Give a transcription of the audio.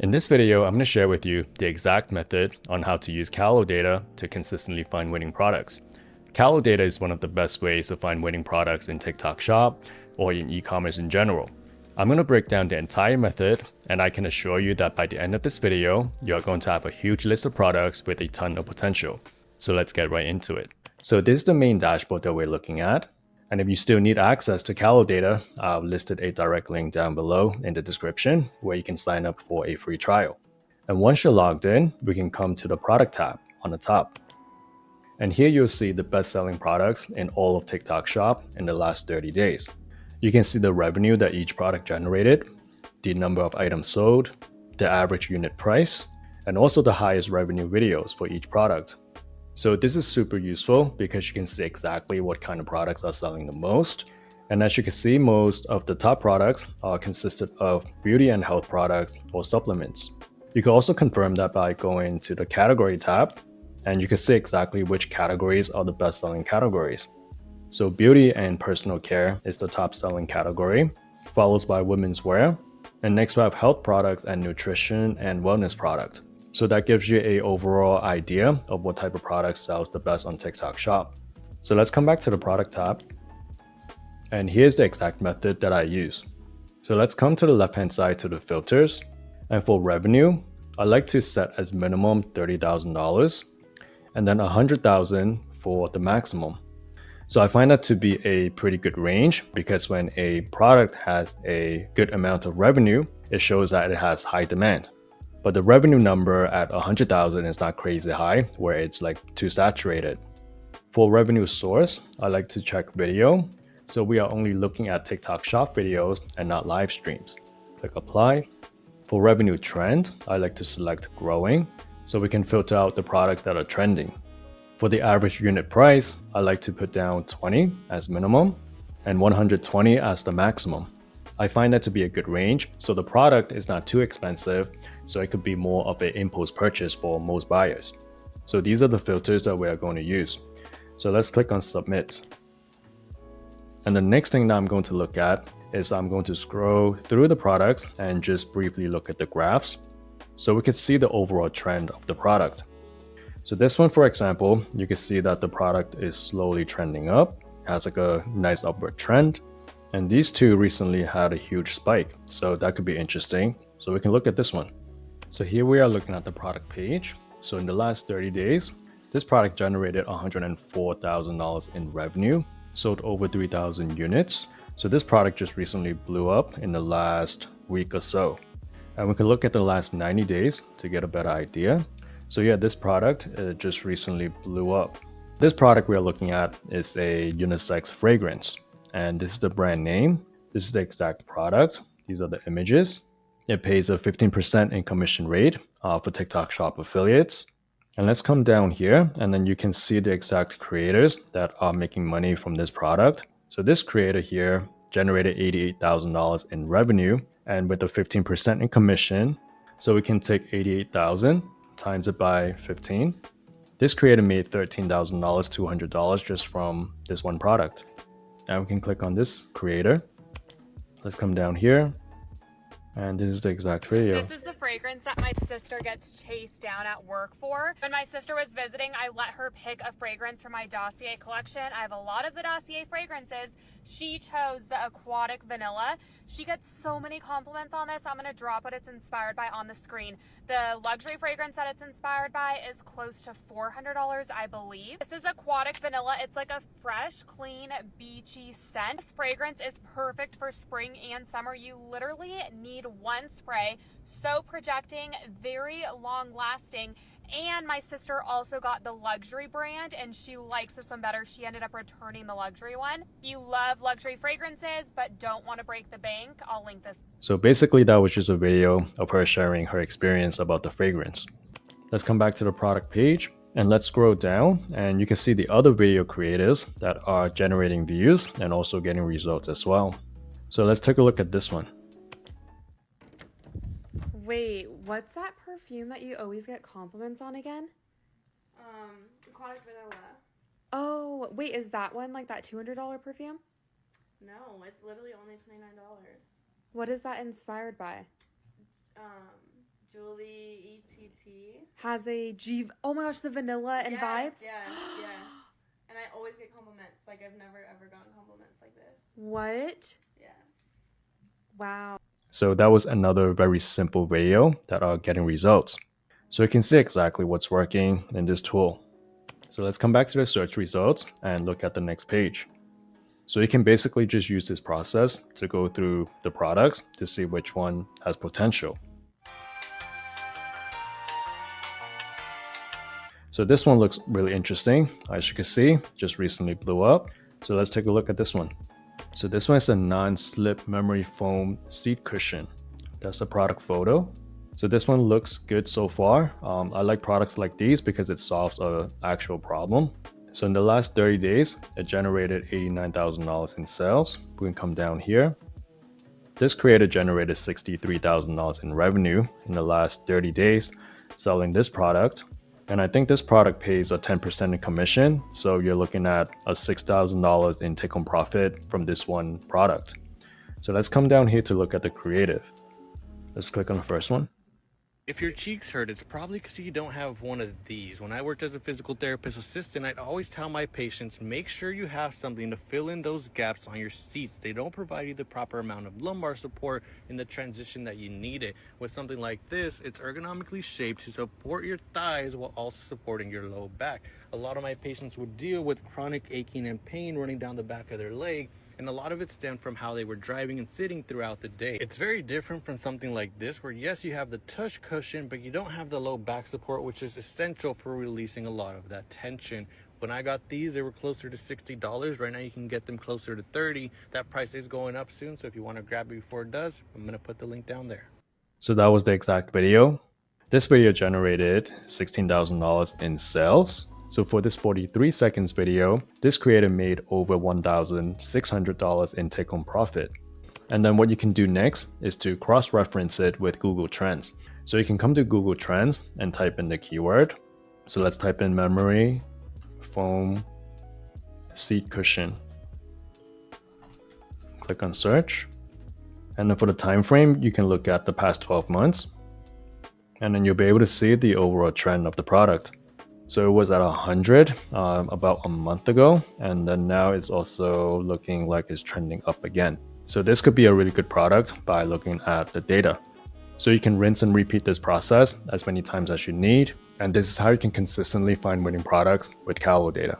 In this video, I'm going to share with you the exact method on how to use Kalodata to consistently find winning products. Kalodata is one of the best ways to find winning products in TikTok Shop or in e-commerce in general. I'm going to break down the entire method, and I can assure you that by the end of this video, you are going to have a huge list of products with a ton of potential. So let's get right into it. So this is the main dashboard that we're looking at. And if you still need access to Kalodata, I've listed a direct link down below in the description where you can sign up for a free trial. And once you're logged in, we can come to the product tab on the top. And here you'll see the best-selling products in all of TikTok Shop in the last 30 days. You can see the revenue that each product generated, the number of items sold, the average unit price, and also the highest revenue videos for each product. So this is super useful because you can see exactly what kind of products are selling the most. And as you can see, most of the top products are consisted of beauty and health products or supplements. You can also confirm that by going to the category tab, and you can see exactly which categories are the best selling categories. So beauty and personal care is the top selling category, followed by women's wear. And next we have health products and nutrition and wellness product. So that gives you a overall idea of what type of product sells the best on TikTok Shop. So let's come back to the product tab. And here's the exact method that I use. So let's come to the left-hand side to the filters. And for revenue, I like to set as minimum $30,000 and then $100,000 for the maximum. So I find that to be a pretty good range because when a product has a good amount of revenue, it shows that it has high demand. But the revenue number at 100,000 is not crazy high, where it's like too saturated. For revenue source, I like to check video. So we are only looking at TikTok Shop videos and not live streams. Click apply. For revenue trend, I like to select growing, so we can filter out the products that are trending. For the average unit price, I like to put down 20 as minimum and 120 as the maximum. I find that to be a good range, so the product is not too expensive, so it could be more of an impulse purchase for most buyers. So these are the filters that we are going to use. So let's click on submit. And the next thing that I'm going to look at is I'm going to scroll through the products and just briefly look at the graphs so we can see the overall trend of the product. So this one, for example, you can see that the product is slowly trending up, has like a nice upward trend. And these two recently had a huge spike, so that could be interesting. So we can look at this one. So here we are looking at the product page. So in the last 30 days, this product generated $104,000 in revenue, sold over 3,000 units. So this product just recently blew up in the last week or so. And we can look at the last 90 days to get a better idea. So yeah, this product just recently blew up. This product we're looking at is a unisex fragrance. And this is the brand name. This is the exact product. These are the images. It pays a 15% in commission rate for TikTok Shop affiliates. And let's come down here and then you can see the exact creators that are making money from this product. So this creator here generated $88,000 in revenue and with a 15% in commission. So we can take 88,000 times it by 15. This creator made $13,000, $200 just from this one product. Now we can click on this creator. Let's come down here. And this is the exact video. This is the fragrance that my sister gets chased down at work for. When my sister was visiting, I let her pick a fragrance from my dossier collection. I have a lot of the dossier fragrances. She chose the aquatic vanilla. She gets so many compliments on this. I'm going to drop what it's inspired by on the screen. The luxury fragrance that it's inspired by is close to $400, I believe. This is aquatic vanilla. It's like a fresh, clean, beachy scent. This fragrance is perfect for spring and summer. You literally need one spray, so projecting, very long lasting. And my sister also got the luxury brand and she likes this one better. She ended up returning the luxury one. If you love luxury fragrances but don't want to break the bank, I'll link this. So basically that was just a video of her sharing her experience about the fragrance. Let's come back to the product page and let's scroll down and you can see the other video creators that are generating views and also getting results as well. So let's take a look at this one. Wait, what's that perfume that you always get compliments on again? Aquatic vanilla. Oh, wait, is that one like that $200 perfume? No, it's literally only $29. What is that inspired by? tea. has a G. Oh my gosh, the vanilla and vibes. Yes. And I always get compliments. Like I've never ever gotten compliments like this. What? Yes. Wow. So that was another very simple video that are getting results. So you can see exactly what's working in this tool. So let's come back to the search results and look at the next page. So you can basically just use this process to go through the products to see which one has potential. So this one looks really interesting. As you can see, just recently blew up. So let's take a look at this one. So this one is a non-slip memory foam seat cushion. That's a product photo. So this one looks good so far. I like products like these because it solves an actual problem. So in the last 30 days, it generated $89,000 in sales. We can come down here. This creator generated $63,000 in revenue in the last 30 days selling this product. And I think this product pays a 10% in commission. So you're looking at a $6,000 in take-home profit from this one product. So let's come down here to look at the creative. Let's click on the first one. If your cheeks hurt, it's probably because you don't have one of these. When I worked as a physical therapist assistant, I'd always tell my patients, make sure you have something to fill in those gaps on your seats. They don't provide you the proper amount of lumbar support in the transition that you need it. With something like this, it's ergonomically shaped to support your thighs while also supporting your low back. A lot of my patients would deal with chronic aching and pain running down the back of their leg, and a lot of it stemmed from how they were driving and sitting throughout the day. It's very different from something like this, where yes, you have the tush cushion, but you don't have the low back support, which is essential for releasing a lot of that tension. When I got these, they were closer to $60. Right now you can get them closer to $30. That price is going up soon, so if you want to grab it before it does, I'm gonna put the link down there. So that was the exact video. This video generated $16,000 in sales. So for this 43 seconds video, this creator made over $1,600 in take-home profit. And then what you can do next is to cross-reference it with Google Trends. So you can come to Google Trends and type in the keyword. So let's type in memory foam seat cushion. Click on search. And then for the time frame, you can look at the past 12 months. And then you'll be able to see the overall trend of the product. So it was at 100 about a month ago, and then now it's also looking like it's trending up again. So this could be a really good product by looking at the data. So you can rinse and repeat this process as many times as you need, and this is how you can consistently find winning products with Kalodata.